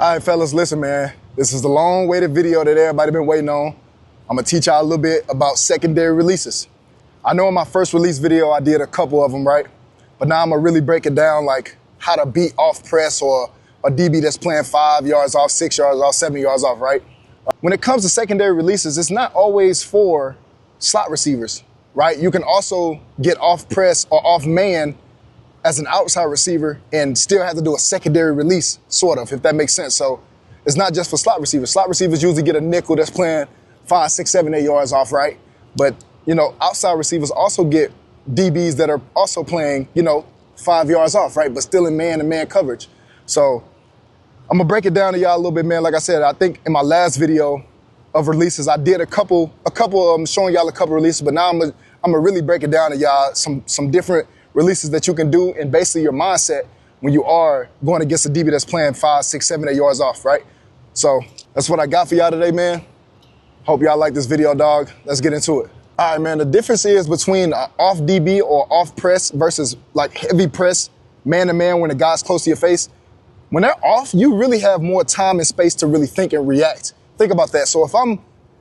All right, fellas, listen, man. This is the long-awaited video that everybody been waiting on. I'm gonna teach y'all a little bit about secondary releases. I know in my first release video, I did a couple of them, right? But now I'm gonna really break it down, like how to beat off press or a DB that's playing 5 yards off, 6 yards off, 7 yards off, right? When it comes to secondary releases, it's not always for slot receivers, right? You can also get off press or off man as an outside receiver and still have to do a secondary release, sort of, if that makes sense. So it's not just for slot receivers. Slot receivers usually get a nickel that's playing 5, 6, 7, 8 yards off, right? But, you know, outside receivers also get DBs that are also playing, 5 yards off, right? But still in man-to-man coverage. So I'm gonna break it down to y'all a little bit, man. Like I said, I think in my last video of releases, I did a couple showing y'all a couple releases, but now I'm gonna really break it down to y'all some different releases that you can do and basically your mindset when you are going against a DB that's playing 5, 6, 7, 8 yards off, right? So that's what I got for y'all today, man. Hope y'all like this video, dog. Let's get into it. All right, man, the difference is between off DB or off press versus like heavy press, man-to-man when the guy's close to your face. When they're off, you really have more time and space to really think and react. Think about that. So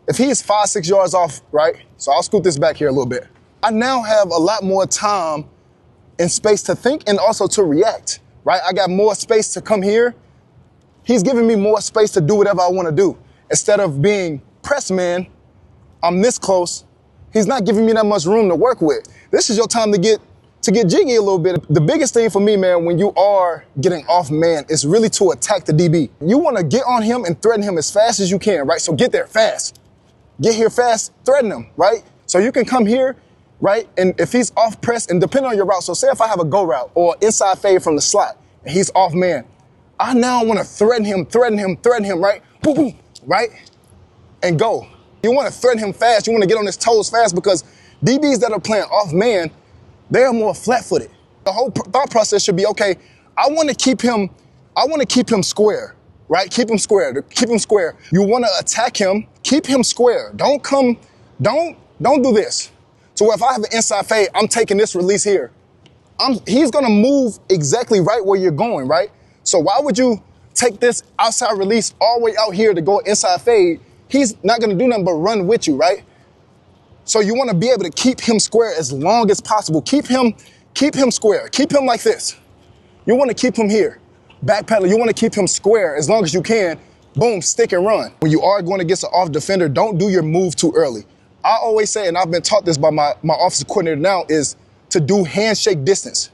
if he is 5, 6 yards off, right? So I'll scoot this back here a little bit. I now have a lot more time and space to think and also to react, right? I got more space to come here. He's giving me more space to do whatever I want to do. Instead of being press man, I'm this close. He's not giving me that much room to work with. This is your time to get jiggy a little bit. The biggest thing for me, man, when you are getting off man is really to attack the DB. You want to get on him and threaten him as fast as you can, right? So get there fast. Get here fast, threaten him, right? So you can come here, right? And if he's off press, and depending on your route, so say if I have a go route or inside fade from the slot, and he's off man, I now want to threaten him, right? Boom, boom, right? And go. You want to threaten him fast. You want to get on his toes fast because DBs that are playing off man, they are more flat-footed. The whole thought process should be, okay, I want to keep him square, right? Keep him square. You want to attack him, keep him square. Don't do this. So if I have an inside fade, I'm taking this release here. He's gonna move exactly right where you're going, right? So why would you take this outside release all the way out here to go inside fade? He's not gonna do nothing but run with you, right? So you wanna be able to keep him square as long as possible. Keep him square. Keep him like this. You wanna keep him here. Backpedal, you wanna keep him square as long as you can. Boom, stick and run. When you are going against an off defender, don't do your move too early. I always say, and I've been taught this by my offensive coordinator now, is to do handshake distance.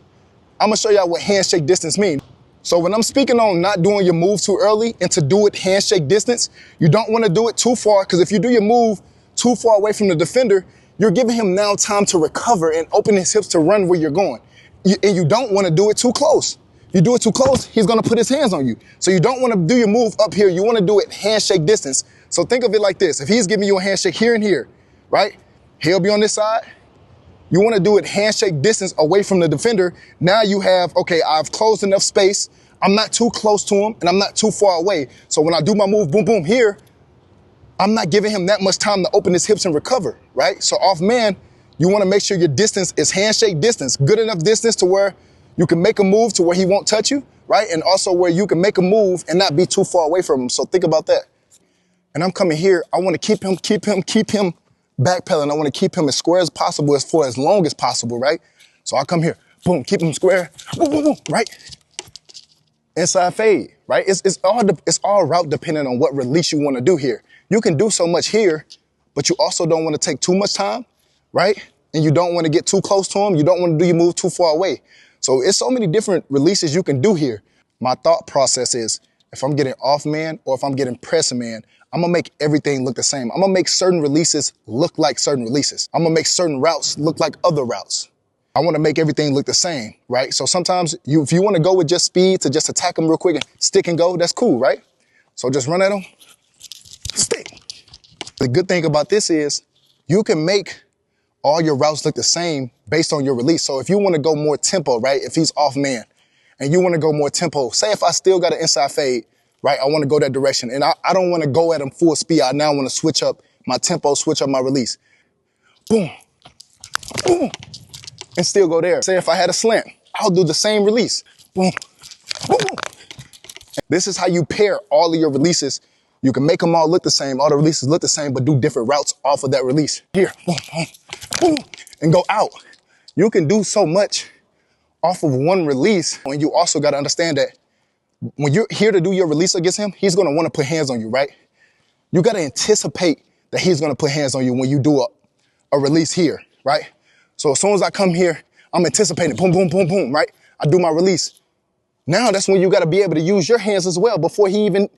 I'm gonna show y'all what handshake distance means. So when I'm speaking on not doing your move too early and to do it handshake distance, you don't wanna do it too far, because if you do your move too far away from the defender, you're giving him now time to recover and open his hips to run where you're going. And you don't wanna do it too close. If you do it too close, he's gonna put his hands on you. So you don't wanna do your move up here, you wanna do it handshake distance. So think of it like this, if he's giving you a handshake here and here, right? He'll be on this side. You want to do it handshake distance away from the defender. Now you have, okay, I've closed enough space. I'm not too close to him and I'm not too far away. So when I do my move, boom, boom, here, I'm not giving him that much time to open his hips and recover, right? So off man, you want to make sure your distance is handshake distance, good enough distance to where you can make a move to where he won't touch you, right? And also where you can make a move and not be too far away from him. So think about that. And I'm coming here, I want to keep him backpedaling. I want to keep him as square as possible for as long as possible, right? So I come here, boom, keep him square, boom, boom, boom, right? Inside fade, right? It's all route dependent on what release you want to do here. You can do so much here, but you also don't want to take too much time, right? And you don't want to get too close to him. You don't want to do your move too far away. So it's so many different releases you can do here. My thought process is, if I'm getting off man or if I'm getting press man, I'm gonna make everything look the same. I'm gonna make certain releases look like certain releases. I'm gonna make certain routes look like other routes. I wanna make everything look the same, right? So sometimes if you wanna go with just speed to just attack them real quick and stick and go, that's cool, right? So just run at them, stick. The good thing about this is you can make all your routes look the same based on your release. So if you wanna go more tempo, right? If he's off man and you wanna go more tempo, say if I still got an inside fade, right? I want to go that direction. And I don't want to go at him full speed. I now want to switch up my tempo, switch up my release. Boom, boom, and still go there. Say if I had a slant, I'll do the same release. Boom, boom, This is how you pair all of your releases. You can make them all look the same, all the releases look the same, but do different routes off of that release. Here, boom, boom, boom, and go out. You can do so much off of one release. And you also got to understand that when you're here to do your release against him, he's going to want to put hands on you, right? You got to anticipate that he's going to put hands on you when you do a release here, right? So as soon as I come here, I'm anticipating, boom, boom, boom, boom, right? I do my release. Now that's when you got to be able to use your hands as well before he even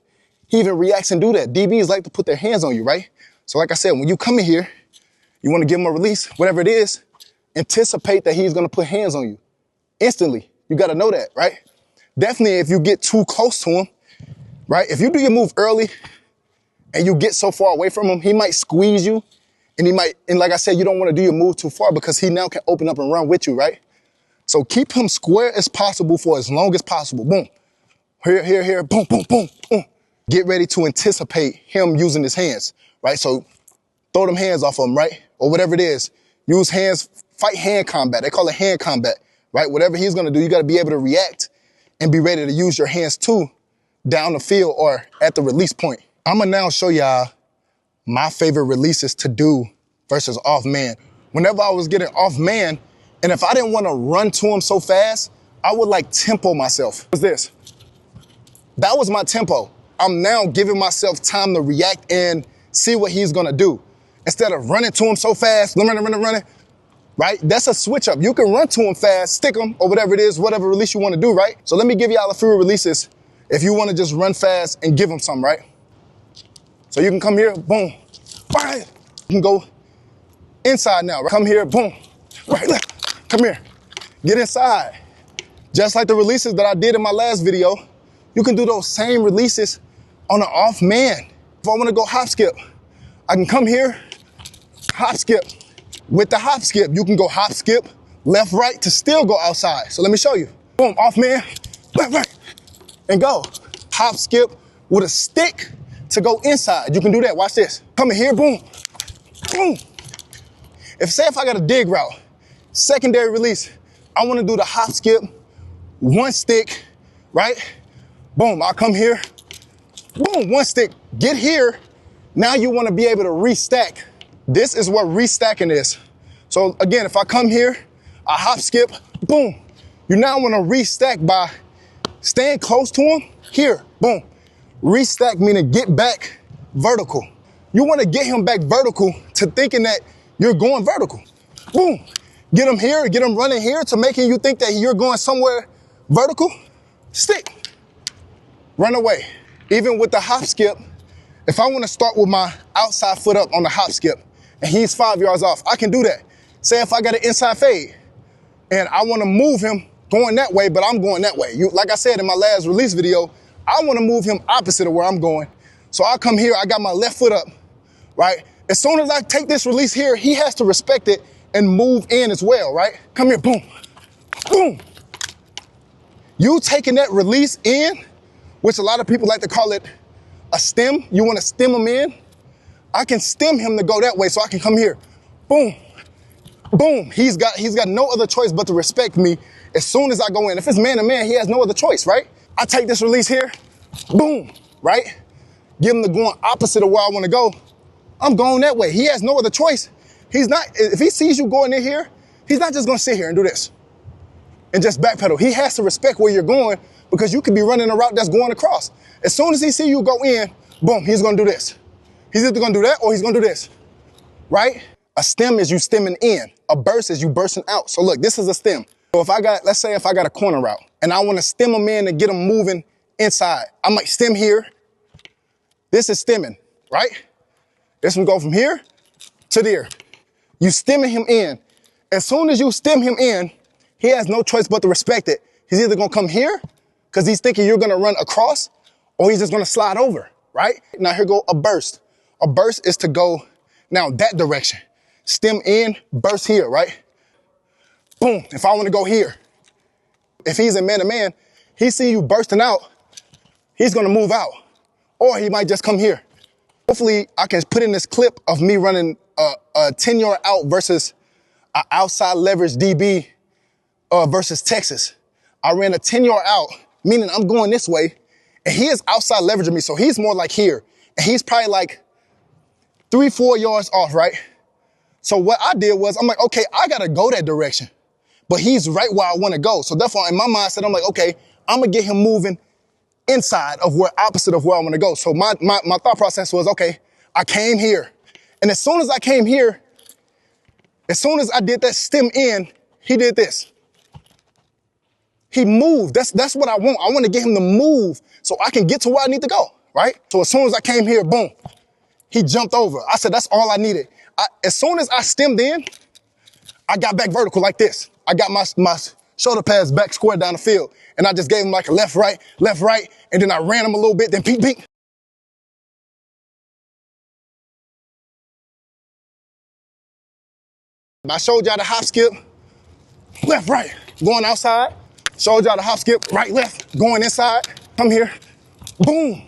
reacts and do that. DBs like to put their hands on you, right? So like I said, when you come in here, you want to give him a release, whatever it is, anticipate that he's going to put hands on you instantly. You got to know that, right? Definitely if you get too close to him, right? If you do your move early and you get so far away from him, he might squeeze you and like I said, you don't want to do your move too far because he now can open up and run with you, right? So keep him square as possible for as long as possible. Boom. Here, here, here, boom, boom, boom, boom. Get ready to anticipate him using his hands, right? So throw them hands off of him, right? Or whatever it is. Use hands, fight hand combat. They call it hand combat, right? Whatever he's going to do, you got to be able to react and be ready to use your hands too down the field or at the release point. I'm going to now show y'all my favorite releases to do versus off man. Whenever I was getting off man, and if I didn't want to run to him so fast, I would like tempo myself. What's this? That was my tempo. I'm now giving myself time to react and see what he's gonna do. Instead of running to him so fast, running, right? That's a switch up. You can run to him fast, stick him, or whatever it is, whatever release you wanna do, right? So let me give y'all a few releases if you wanna just run fast and give him some, right? So you can come here, boom, right? You can go inside now, right? Come here, boom, right, left, come here, get inside. Just like the releases that I did in my last video, you can do those same releases on an off man. If I wanna go hop skip, I can come here, hop skip. With the hop skip, you can go hop skip, left, right to still go outside. So let me show you. Boom, off man, left, right, and go. Hop skip with a stick to go inside. You can do that, watch this. Come in here, boom, boom. If I got a dig route, secondary release, I wanna do the hop skip, one stick, right? Boom, I'll come here, boom, one stick, get here. Now you wanna be able to restack. This is what restacking is. So again, if I come here, I hop skip, boom. You now wanna restack by staying close to him, here, boom. Restack meaning get back vertical. You wanna get him back vertical to thinking that you're going vertical. Boom, get him here, get him running here to making you think that you're going somewhere vertical, stick. Run away. Even with the hop skip, if I want to start with my outside foot up on the hop skip and he's 5 yards off, I can do that. Say if I got an inside fade and I want to move him going that way, but I'm going that way. Like I said in my last release video, I want to move him opposite of where I'm going. So I'll come here, I got my left foot up, right? As soon as I take this release here, he has to respect it and move in as well, right? Come here, boom, boom. You taking that release in, which a lot of people like to call it a stem. You want to stem him in. I can stem him to go that way so I can come here. Boom, boom. He's got no other choice but to respect me as soon as I go in. If it's man to man, he has no other choice, right? I take this release here, boom, right? Give him the going opposite of where I want to go. I'm going that way. He has no other choice. He's not, if he sees you going in here, he's not just going to sit here and do this and just backpedal. He has to respect where you're going because you could be running a route that's going across. As soon as he see you go in, boom, he's gonna do this. He's either gonna do that or he's gonna do this, right? A stem is you stemming in. A burst is you bursting out. So look, this is a stem. So if let's say if I got a corner route and I wanna stem him in and get him moving inside, I might stem here. This is stemming, right? This one go from here to there. You stemming him in. As soon as you stem him in, he has no choice but to respect it. He's either gonna come here because he's thinking you're gonna run across, or he's just gonna slide over, right? Now here go a burst. A burst is to go now that direction. Stem in, burst here, right? Boom, if I wanna go here. If he's in man-to-man, he see you bursting out, he's gonna move out. Or he might just come here. Hopefully I can put in this clip of me running a 10-yard out versus an outside leverage DB versus Texas. I ran a 10-yard out, meaning I'm going this way, And he is outside leveraging me, so he's more like here. And he's probably like 3-4 yards off, right? So what I did was, I'm like, okay, I gotta go that direction. But he's right where I wanna go. So therefore, in my mindset, I'm like, okay, I'm gonna get him moving inside of opposite of where I wanna go. So my thought process was, okay, I came here. And as soon as I came here, as soon as I did that stem in, he did this. He moved. That's what I want. I want to get him to move so I can get to where I need to go, right? So as soon as I came here, boom, he jumped over. I said, that's all I needed. As soon as I stemmed in, I got back vertical like this. I got my shoulder pads back square down the field. And I just gave him like a left, right, and then I ran him a little bit, then peek, peek. I showed y'all the hop skip, left, right, going outside. Showed y'all the hop skip, right, left, going inside. Come here, boom.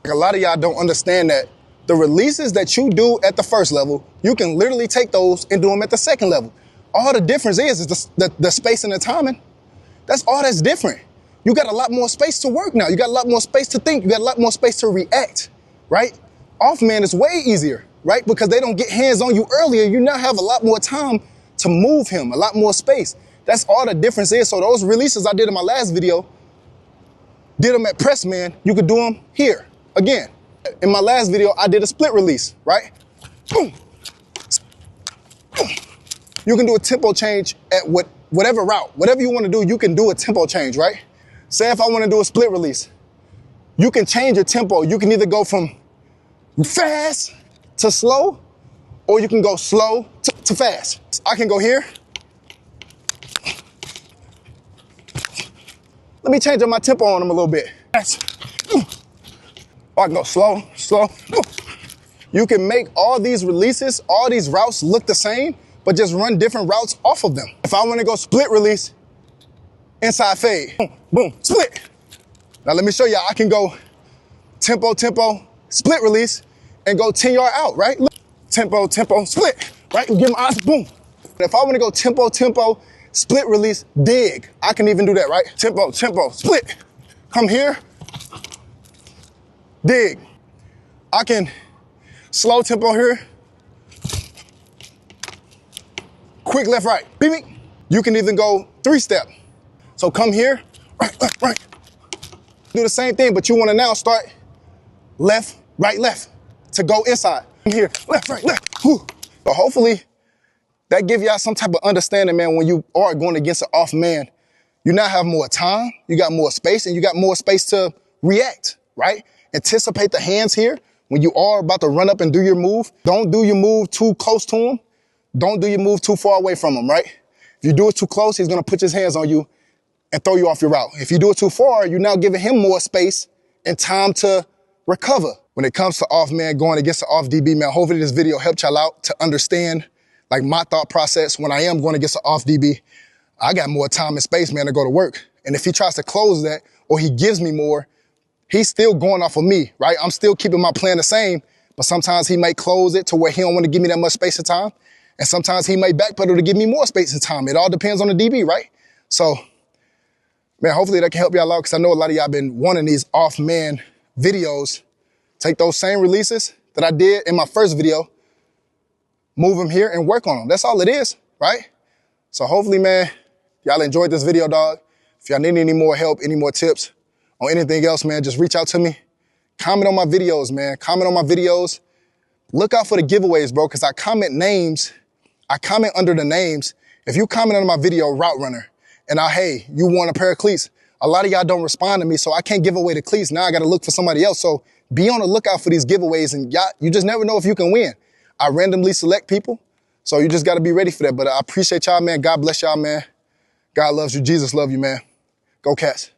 A lot of y'all don't understand that the releases that you do at the first level, you can literally take those and do them at the second level. All the difference is the space and the timing. That's all that's different. You got a lot more space to work now. You got a lot more space to think. You got a lot more space to react, right? Off man is way easier, right? Because they don't get hands on you earlier. You now have a lot more time to move him, a lot more space. That's all the difference is. So those releases I did in my last video, did them at press man, you could do them here again. In my last video, I did a split release, right? Boom. Boom. You can do a tempo change at whatever route. Whatever you want to do, you can do a tempo change, right? Say if I want to do a split release, you can change your tempo. You can either go from fast to slow, or you can go slow to fast. I can go here. Let me change up my tempo on them a little bit. Or I can go slow, slow. You can make all these releases, all these routes look the same, but just run different routes off of them. If I want to go split release, inside fade, boom, boom, split. Now let me show y'all, I can go tempo, tempo, split release, and go 10-yard out, right? Tempo, tempo, split, right? Give my eyes, boom. If I want to go tempo, tempo, split release, dig, I can even do that, right? Tempo, tempo, split. Come here, dig. I can slow tempo here. Quick left, right, beep, beep. You can even go 3-step. So come here, right, left, right. Do the same thing, but you want to now start left, right, to go inside. Come here, left, right, left. Whew. So hopefully that give y'all some type of understanding, man, when you are going against an off man. You now have more time, you got more space, and you got more space to react, right? Anticipate the hands here. When you are about to run up and do your move, don't do your move too close to him. Don't do your move too far away from him, right? If you do it too close, he's gonna put his hands on you and throw you off your route. If you do it too far, you're now giving him more space and time to recover. When it comes to off man going against the off DB, man, hopefully this video helped y'all out to understand like my thought process when I am going against the off DB. I got more time and space, man, to go to work. And if he tries to close that or he gives me more, he's still going off of me, right? I'm still keeping my plan the same, but sometimes he might close it to where he don't want to give me that much space and time. And sometimes he might backpedal to give me more space and time. It all depends on the DB, right? So, man, hopefully that can help y'all out because I know a lot of y'all been wanting these off-man videos. Take those same releases that I did in my first video, move them here and work on them. That's all it is, right? So hopefully, man, y'all enjoyed this video, dog. If y'all need any more help, any more tips on anything else, man, just reach out to me. Comment on my videos, man. Comment on my videos. Look out for the giveaways, bro, because I comment names. I comment under the names. If you comment on my video, Route Runner, and hey, you want a pair of cleats, a lot of y'all don't respond to me, so I can't give away the cleats. Now I got to look for somebody else. So be on the lookout for these giveaways, and y'all, you just never know if you can win. I randomly select people, so you just got to be ready for that. But I appreciate y'all, man. God bless y'all, man. God loves you. Jesus loves you, man. Go Cats.